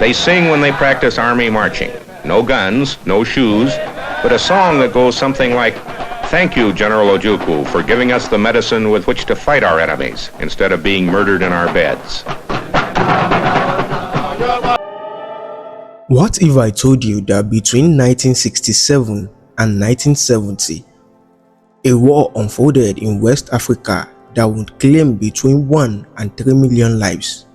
They sing when they practice army marching. No guns, no shoes, but a song that goes something like, "Thank you, General Ojukwu, for giving us the medicine with which to fight our enemies instead of being murdered in our beds." What if I told you that between 1967 and 1970, a war unfolded in West Africa that would claim between 1 and 3 million lives?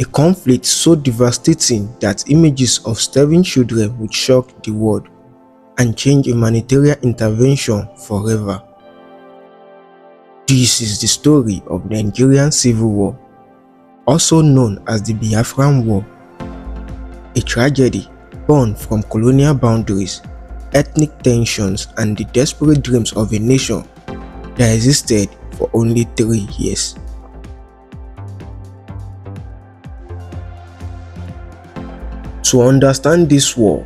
A conflict so devastating that images of starving children would shock the world and change humanitarian intervention forever. This is the story of the Nigerian Civil War, also known as the Biafran War, a tragedy born from colonial boundaries, ethnic tensions, and the desperate dreams of a nation that existed for only 3 years. To understand this war,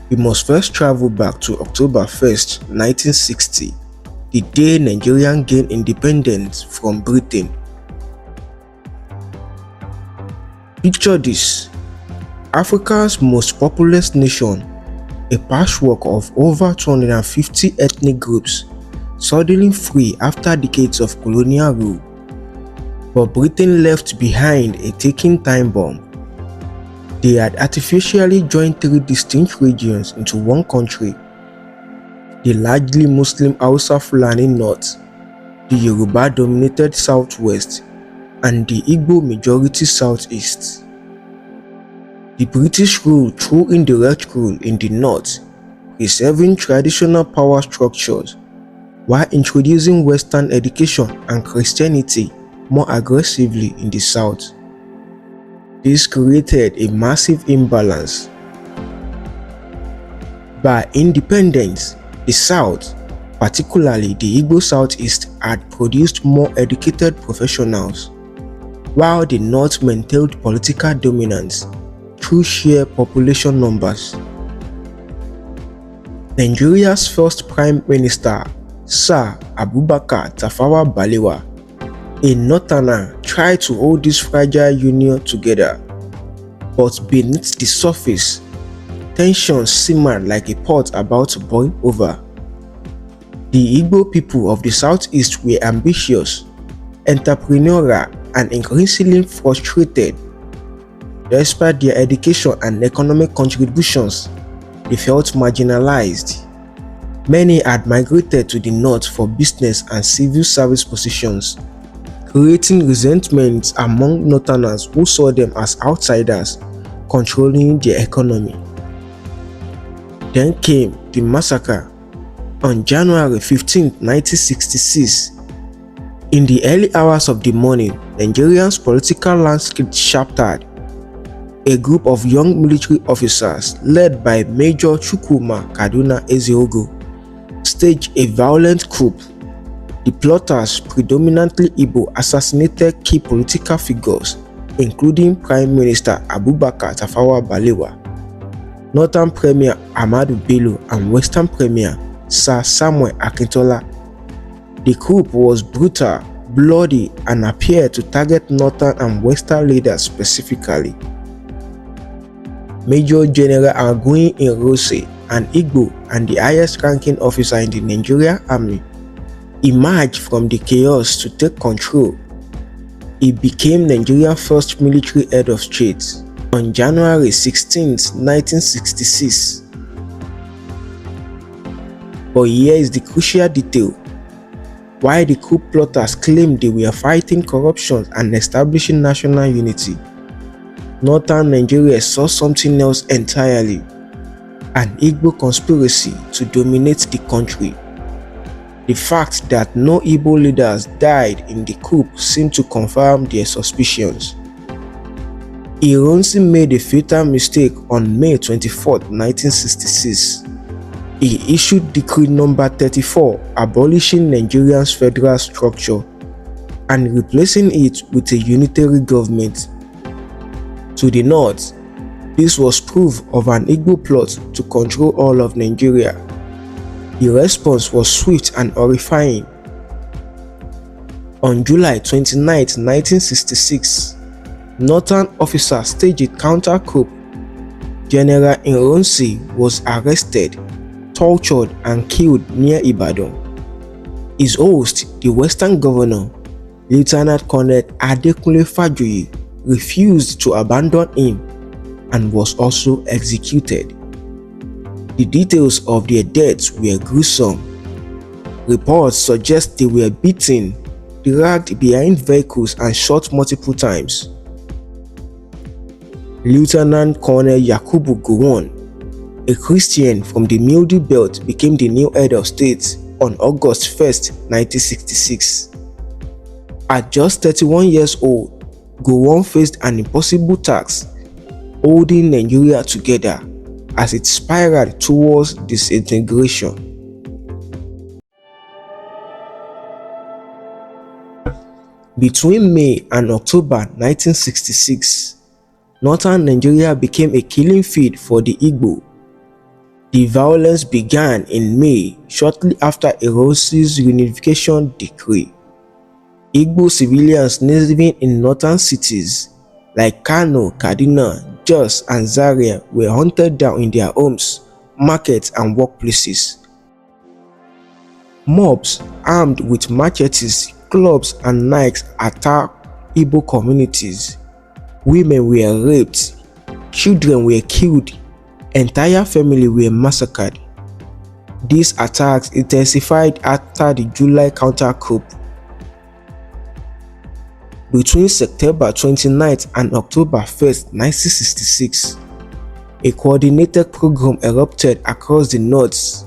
we must first travel back to October 1st, 1960, the day Nigeria gained independence from Britain. Picture this: Africa's most populous nation, a patchwork of over 250 ethnic groups, suddenly free after decades of colonial rule. But Britain left behind a ticking time bomb. They had artificially joined 3 distinct regions into one country: the largely Muslim Hausa-Fulani North, the Yoruba-dominated Southwest, and the Igbo majority Southeast. The British rule through indirect rule in the North, preserving traditional power structures, while introducing Western education and Christianity more aggressively in the South. This created a massive imbalance. By independence, the South, particularly the Igbo Southeast, had produced more educated professionals, while the North maintained political dominance through sheer population numbers. Nigeria's first Prime Minister, Sir Abubakar Tafawa Balewa, a Northerner, tried to hold this fragile union together, but beneath the surface, tensions simmered like a pot about to boil over. The Igbo people of the Southeast were ambitious, entrepreneurial, and increasingly frustrated. Despite their education and economic contributions, they felt marginalized. Many had migrated to the North for business and civil service positions, creating resentment among Northerners who saw them as outsiders controlling their economy. Then came the massacre on January 15, 1966. In the early hours of the morning, Nigeria's political landscape shifted. A group of young military officers led by Major Chukwuma Kaduna Ezeogo staged a violent coup. The plotters, predominantly Igbo, assassinated key political figures, including Prime Minister Abubakar Tafawa Balewa, Northern Premier Ahmadu Bello, and Western Premier Sir Samuel Akintola. The coup was brutal, bloody, and appeared to target Northern and Western leaders specifically. Major General Aguiyi Ironsi, an Igbo and the highest-ranking officer in the Nigerian Army, emerged from the chaos to take control. He became Nigeria's first military head of state on January 16, 1966. But here is the crucial detail. While the coup plotters claimed they were fighting corruption and establishing national unity, Northern Nigeria saw something else entirely: an Igbo conspiracy to dominate the country. The fact that no Igbo leaders died in the coup seemed to confirm their suspicions. Ironsi made a fatal mistake on May 24, 1966. He issued Decree No. 34 abolishing Nigeria's federal structure and replacing it with a unitary government. To the north, this was proof of an Igbo plot to control all of Nigeria. The response was swift and horrifying. On July 29, 1966, Northern officers staged a counter-coup. General Ironsi was arrested, tortured and killed near Ibadan. His host, the Western governor, Lieutenant Colonel Adekunle Fajoyi, refused to abandon him and was also executed. The details of their deaths were gruesome. Reports suggest they were beaten, dragged behind vehicles and shot multiple times. Lieutenant Colonel Yakubu Gowon, a Christian from the Middle Belt, became the new head of state on August 1, 1966. At just 31 years old, Gowon faced an impossible task, holding Nigeria together as it spiraled towards disintegration. Between May and October 1966, northern Nigeria became a killing field for the Igbo. The violence began in May, shortly after Irosi's reunification decree. Igbo civilians living in northern cities like Kano, Kaduna, Jos and Zaria were hunted down in their homes, markets and workplaces. Mobs armed with machetes, clubs and knives attacked Igbo communities. Women were raped, children were killed, entire families were massacred. These attacks intensified after the July counter-coup. Between September 29th and October 1st, 1966, a coordinated program erupted across the north.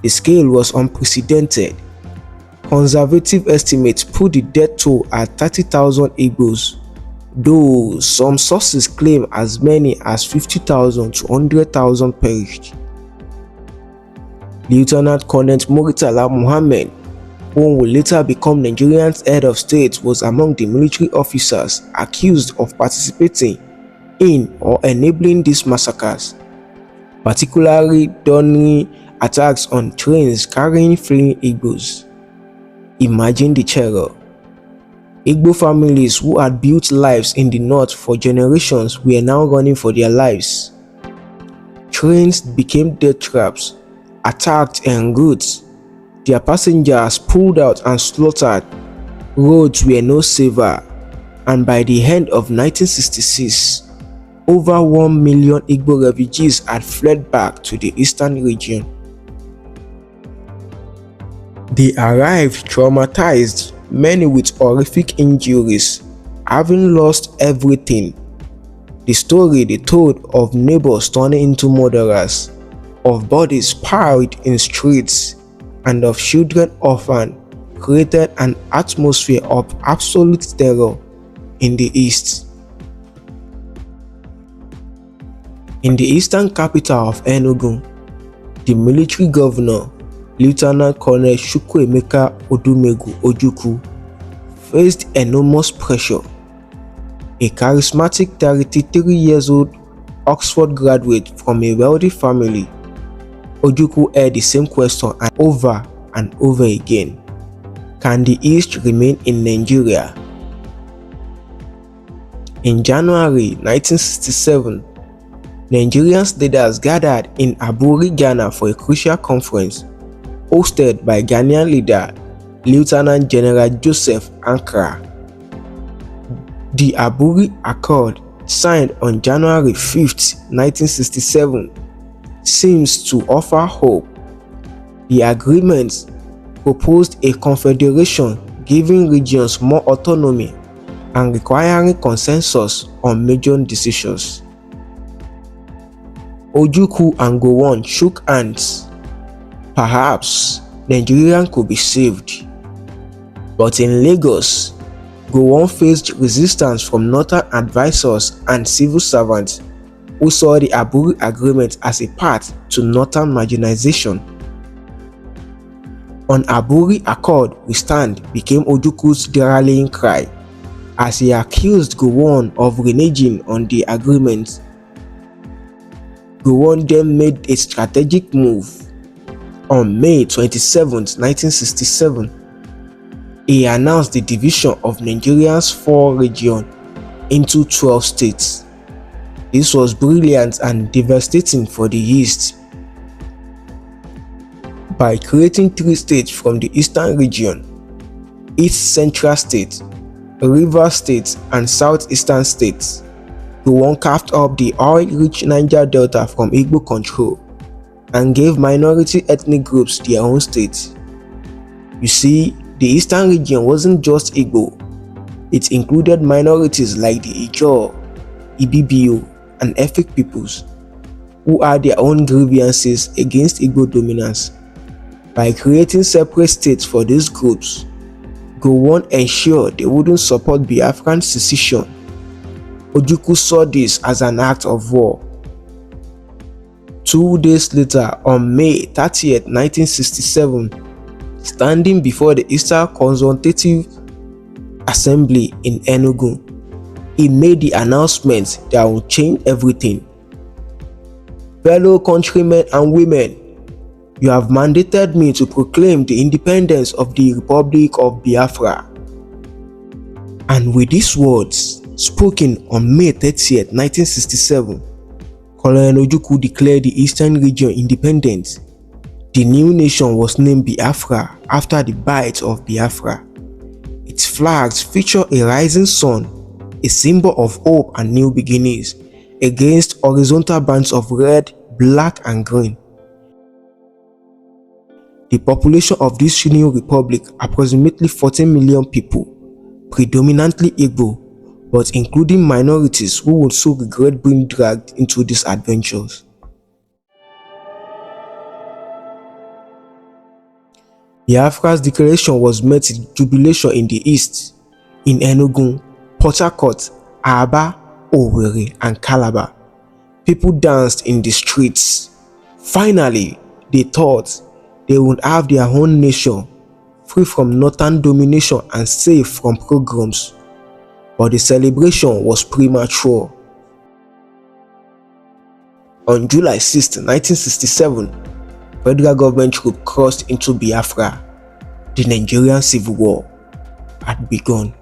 The scale was unprecedented. Conservative estimates put the death toll at 30,000 Igbos, though some sources claim as many as 50,000 to 100,000 perished. Lieutenant Colonel Muritala Muhammad, who would later become Nigeria's head of state, was among the military officers accused of participating in or enabling these massacres, particularly during attacks on trains carrying fleeing Igbos. Imagine the terror. Igbo families who had built lives in the north for generations were now running for their lives. Trains became death traps, attacked en route. Their passengers pulled out and slaughtered. Roads were no safer, and by the end of 1966, over 1 million Igbo refugees had fled back to the eastern region. They arrived traumatized, many with horrific injuries, having lost everything. The story they told of neighbors turning into murderers, of bodies piled in streets, and of children orphaned created an atmosphere of absolute terror in the east. In the eastern capital of Enugu, the military governor, Lieutenant Colonel Chukwuemeka Ojukwu, faced enormous pressure. A charismatic 33-year-old Oxford graduate from a wealthy family, Ojukwu heard the same question over and over again: can the East remain in Nigeria? In January 1967, Nigerian leaders gathered in Aburi, Ghana for a crucial conference hosted by Ghanaian leader Lieutenant General Joseph Ankara. The Aburi Accord, signed on January 5, 1967, seems to offer hope. The agreement proposed a confederation giving regions more autonomy and requiring consensus on major decisions. Ojukwu and Gowon shook hands. Perhaps Nigeria could be saved. But in Lagos, Gowon faced resistance from northern advisors and civil servants who saw the Aburi Agreement as a path to northern marginalization. On Aburi Accord we stand became Ojukwu's rallying cry, as he accused Gowon of reneging on the agreement. Gowon then made a strategic move. On May 27, 1967, he announced the division of Nigeria's four regions into 12 states. This was brilliant and devastating for the East. By creating 3 states from the Eastern region, East Central State, River State, and Southeastern States, Gowon carved up the oil-rich Niger Delta from Igbo control and gave minority ethnic groups their own states. You see, the Eastern region wasn't just Igbo. It included minorities like the Ijaw, Ibibio, and Efik peoples, who had their own grievances against Igbo dominance. By creating separate states for these groups, Gowon ensured they wouldn't support Biafran secession. Ojukwu saw this as an act of war. 2 days later, on May 30th, 1967, standing before the Eastern Consultative Assembly in Enugu, he made the announcement that would change everything. Fellow countrymen and women, you have mandated me to proclaim the independence of the Republic of Biafra. And with these words, spoken on May 30th, 1967, Colonel Ojukwu declared the Eastern region independent. The new nation was named Biafra after the Bight of Biafra. Its flags feature a rising sun, a symbol of hope and new beginnings, against horizontal bands of red, black, and green. The population of this new republic, approximately 14 million people, predominantly Igbo, but including minorities who would so regret being dragged into these adventures. Biafra's declaration was met with jubilation in the East, in Enugu, Port Harcourt, Aba, Owerri, and Calabar. People danced in the streets. Finally, they thought they would have their own nation, free from northern domination and safe from pogroms. But the celebration was premature. On July 6, 1967, federal government troops crossed into Biafra. The Nigerian Civil War had begun.